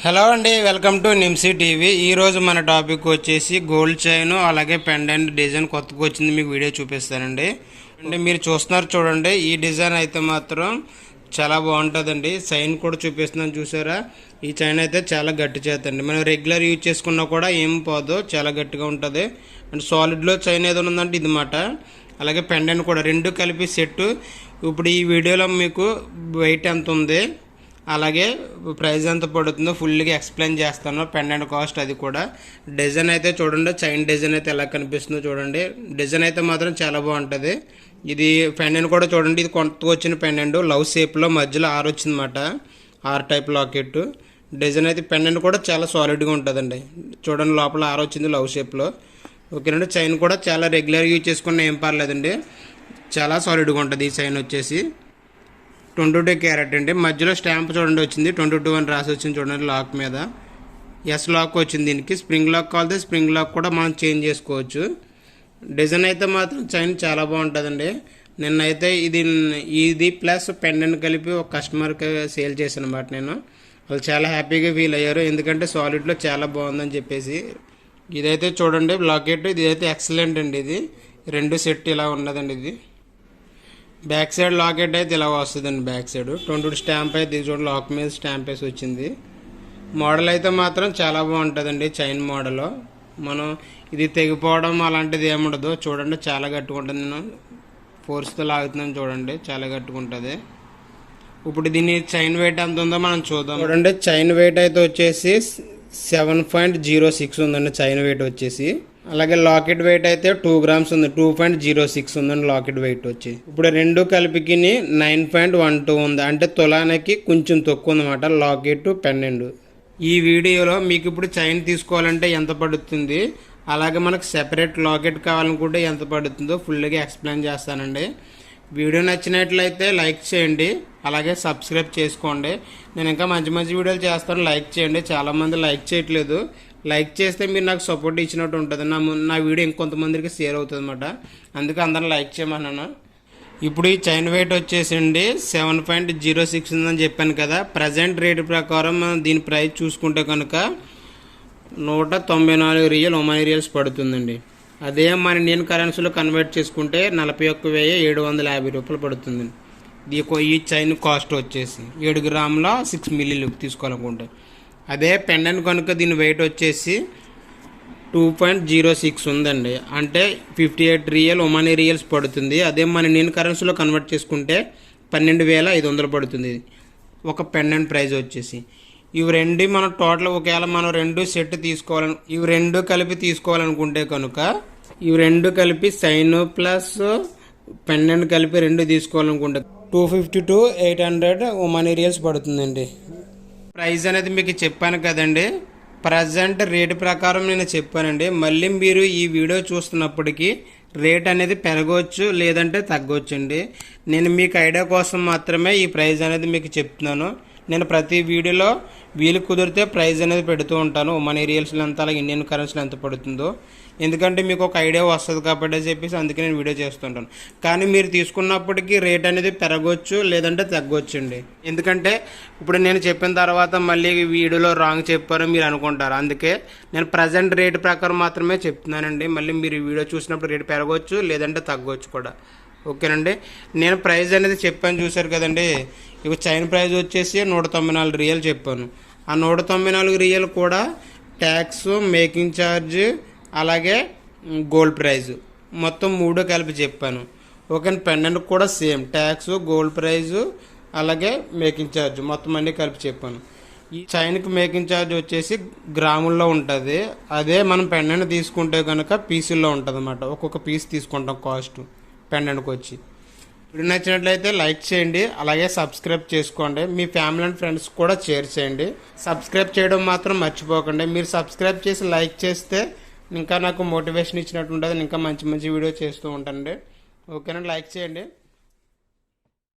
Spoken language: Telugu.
హలో అండి, వెల్కమ్ టు నిమ్సీ టీవీ. ఈరోజు మన టాపిక్ వచ్చేసి గోల్డ్ చైన్ అలాగే పెండెంట్ డిజైన్ కొత్తగా వచ్చింది, మీకు వీడియో చూపిస్తానండి. అంటే మీరు చూస్తున్నారు చూడండి, ఈ డిజైన్ అయితే మాత్రం చాలా బాగుంటుందండి. చైన్ కూడా చూపిస్తున్నాను చూసారా. ఈ చైన్ అయితే చాలా గట్టి చేతండి, మనం రెగ్యులర్ యూజ్ చేసుకున్నా కూడా ఏం పోదు, చాలా గట్టిగా ఉంటుంది. అండ్ సాలిడ్లో చైన్ ఏదో ఉందంటే ఇది మాట. అలాగే పెండెంట్ కూడా రెండు కలిపి సెట్. ఇప్పుడు ఈ వీడియోలో మీకు వెయిట్ ఎంత ఉంది, అలాగే ప్రైస్ ఎంత పడుతుందో ఫుల్గా ఎక్స్ప్లెయిన్ చేస్తాను. పెండెంట్ కాస్ట్ అది కూడా. డిజైన్ అయితే చూడండి, చైన్ డిజైన్ అయితే ఎలా కనిపిస్తుందో చూడండి. డిజైన్ అయితే మాత్రం చాలా బాగుంటుంది. ఇది పెండెంట్ కూడా చూడండి, ఇది కొత్తగా వచ్చిన పెండెంట్ లవ్ షేప్లో మధ్యలో ఆర్ వచ్చిందన్నమాట. ఆర్ టైప్ లాకెట్ డిజైన్ అయితే. పెండెంట్ కూడా చాలా సాలిడ్గా ఉంటుందండి. చూడండి లోపల ఆర్ వచ్చింది లవ్ షేప్లో. ఓకేనండి. చైన్ కూడా చాలా రెగ్యులర్ యూజ్ చేసుకున్న ఏం పర్లేదండి, చాలా సాలిడ్గా ఉంటుంది ఈ చైన్ వచ్చేసి. 22 క్యారెట్ అండి. మధ్యలో స్టాంప్ చూడండి వచ్చింది, 22 అని రాసి వచ్చింది చూడండి. లాక్ మీద ఎస్ లాక్ వచ్చింది. దీనికి స్ప్రింగ్ లాక్ కావాలంటే స్ప్రింగ్ లాక్ కూడా మనం చేంజ్ చేసుకోవచ్చు. డిజైన్ అయితే మాత్రం చైన్ చాలా బాగుంటుందండి. నిన్నైతే ఇది ప్లస్ పెండెంట్ కలిపి ఒక కస్టమర్కి సేల్ చేశాను అన్నమాట నేను. వాళ్ళు చాలా హ్యాపీగా ఫీల్ అయ్యారు, ఎందుకంటే సాలిడ్లో చాలా బాగుందని చెప్పేసి. ఇదైతే చూడండి లాకెట్, ఇదైతే ఎక్సలెంట్ అండి. ఇది రెండు సెట్ ఇలా ఉన్నదండి. ఇది బ్యాక్ సైడ్ లాకెట్ అయితే ఇలా వస్తుందండి. బ్యాక్ సైడ్ 22 స్టాంప్ అయితే చూడండి, లాక్ మీద స్టాంప్ వేసి వచ్చింది. మోడల్ అయితే మాత్రం చాలా బాగుంటుందండి. చైన్ మోడల్ మనం ఇది తెగిపోవడం అలాంటిది ఏముండదు. చూడండి చాలా గట్టిగా ఉంటుంది. నేను ఫోర్స్తో లాగుతున్నాను చూడండి, చాలా గట్టిగా ఉంటుంది. ఇప్పుడు దీని చైన్ వెయిట్ ఎంత ఉందో మనం చూద్దాం. చూడండి చైన్ వెయిట్ అయితే వచ్చేసి 7.06 ఉందండి చైన్ వెయిట్ వచ్చేసి. అలాగే లాకెట్ వెయిట్ అయితే 2 గ్రామ్స్ ఉంది, 2.06 ఉందండి లాకెట్ వెయిట్ వచ్చి. ఇప్పుడు రెండు కలిపికి 9.12 ఉంది, అంటే తులానికి కొంచెం తక్కువ ఉందన్నమాట లాకెట్ పెండెంట్. ఈ వీడియోలో మీకు ఇప్పుడు చైన్ తీసుకోవాలంటే ఎంత పడుతుంది, అలాగే మనకు సెపరేట్ లాకెట్ కావాలనుకుంటే ఎంత పడుతుందో ఫుల్గా ఎక్స్ప్లెయిన్ చేస్తానండి. వీడియో నచ్చినట్లయితే లైక్ చేయండి, అలాగే సబ్స్క్రైబ్ చేసుకోండి. నేను ఇంకా మంచి మంచి వీడియోలు చేస్తాను, లైక్ చేయండి. చాలామంది లైక్ చేయట్లేదు. లైక్ చేస్తే మీరు నాకు సపోర్ట్ ఇచ్చినట్టు ఉంటుంది, నా వీడియో ఇంకొంతమందికి షేర్ అవుతుంది అన్నమాట. అందుకే అందరం లైక్ చేయమన్నాను. ఇప్పుడు ఈ చైన్ వెయిట్ వచ్చేసండి 7.06 ఉందని చెప్పాను కదా. ప్రజెంట్ రేట్ ప్రకారం దీని ప్రైస్ చూసుకుంటే కనుక 194 రియల్ ఒమానీ రియల్స్ పడుతుందండి. అదే మన ఇండియన్ కరెన్సీలో కన్వర్ట్ చేసుకుంటే 41,750 రూపాయలు పడుతుంది. ఈ చైన్ కాస్ట్ వచ్చేసి 7 గ్రాముల 6 మిల్లీలు తీసుకోవాలనుకుంటే. అదే పెండెంట్ కనుక దీని వెయిట్ వచ్చేసి 2.06 ఉందండి, అంటే 58 రియల్ ఒమానీ రియల్స్ పడుతుంది. అదే మన ఇండియన్ కరెన్సీలో కన్వర్ట్ చేసుకుంటే 12,500 పడుతుంది ఒక పెండెంట్ ప్రైస్ వచ్చేసి. ఇవి రెండు మనం టోటల్ ఒకవేళ మనం రెండు సెట్ తీసుకోవాలని, ఇవి రెండు కలిపి తీసుకోవాలనుకుంటే కనుక ఇవి రెండు కలిపి చైన్ ప్లస్ పెండెంట్ కలిపి రెండు తీసుకోవాలనుకుంటే 250 to 800 ఒమానీ రియల్స్ పడుతుందండి. ప్రైస్ అనేది మీకు చెప్పాను కదండి, ప్రజెంట్ రేటు ప్రకారం నేను చెప్పానండి. మళ్ళీ మీరు ఈ వీడియో చూస్తున్నప్పటికీ రేట్ అనేది పెరగవచ్చు లేదంటే తగ్గవచ్చండి. నేను మీకు ఐడియా కోసం మాత్రమే ఈ ప్రైస్ అనేది మీకు చెప్తున్నాను. నేను ప్రతి వీడియోలో వీలు కుదిరితే ప్రైస్ అనేది పెడుతూ ఉంటాను, ఒమానీ రియల్స్లో ఎంత అలాగే ఇండియన్ కరెన్సీలో ఎంత పడుతుందో. ఎందుకంటే మీకు ఒక ఐడియా వస్తుంది కాబట్టి చెప్పేసి అందుకే నేను వీడియో చేస్తుంటాను. కానీ మీరు తీసుకున్నప్పటికీ రేట్ అనేది పెరగవచ్చు లేదంటే తగ్గవచ్చు అండి. ఎందుకంటే ఇప్పుడు నేను చెప్పిన తర్వాత మళ్ళీ వీడియోలో రాంగ్ చెప్పారో మీరు అనుకుంటారు. అందుకే నేను ప్రజెంట్ రేట్ ప్రకారం మాత్రమే చెప్తున్నానండి. మళ్ళీ మీరు వీడియో చూసినప్పుడు రేట్ పెరగవచ్చు లేదంటే తగ్గవచ్చు కూడా. ఓకేనండి. నేను ప్రైస్ అనేది చెప్పాను చూసారు కదండి. ఇక చైన్ ప్రైస్ వచ్చేసి 194 రియల్ చెప్పాను. ఆ 194 రియల్ కూడా ట్యాక్స్, మేకింగ్ ఛార్జ్, అలాగే గోల్డ్ ప్రైజ్ మొత్తం 3 కలిపి చెప్పాను. ఓకే. పెండెంట్ కూడా సేమ్ ట్యాక్స్, గోల్డ్ ప్రైజ్, అలాగే మేకింగ్ ఛార్జ్ మొత్తం అన్నీ కలిపి చెప్పాను. ఈ చైన్కి మేకింగ్ ఛార్జ్ వచ్చేసి గ్రాముల్లో ఉంటుంది. అదే మనం పెండెంట్ తీసుకుంటే కనుక పీసుల్లో ఉంటుంది అన్నమాట. ఒక్కొక్క పీస్ తీసుకుంటాం కాస్ట్ పెండెంట్కి వచ్చి. వీడియో నచ్చినట్లయితే లైక్ చేయండి, అలాగే సబ్స్క్రైబ్ చేసుకోండి. మీ ఫ్యామిలీ అండ్ ఫ్రెండ్స్ కూడా షేర్ చేయండి. సబ్స్క్రైబ్ చేయడం మాత్రం మర్చిపోకండి. మీరు సబ్స్క్రైబ్ చేసి లైక్ చేస్తే ఇంకా నాకు మోటివేషన్ ఇచ్చినట్టు ఉంటుంది. ఇంకా మంచి మంచి వీడియో చేస్తూ ఉంటానండి. ఓకేనా, లైక్ చేయండి.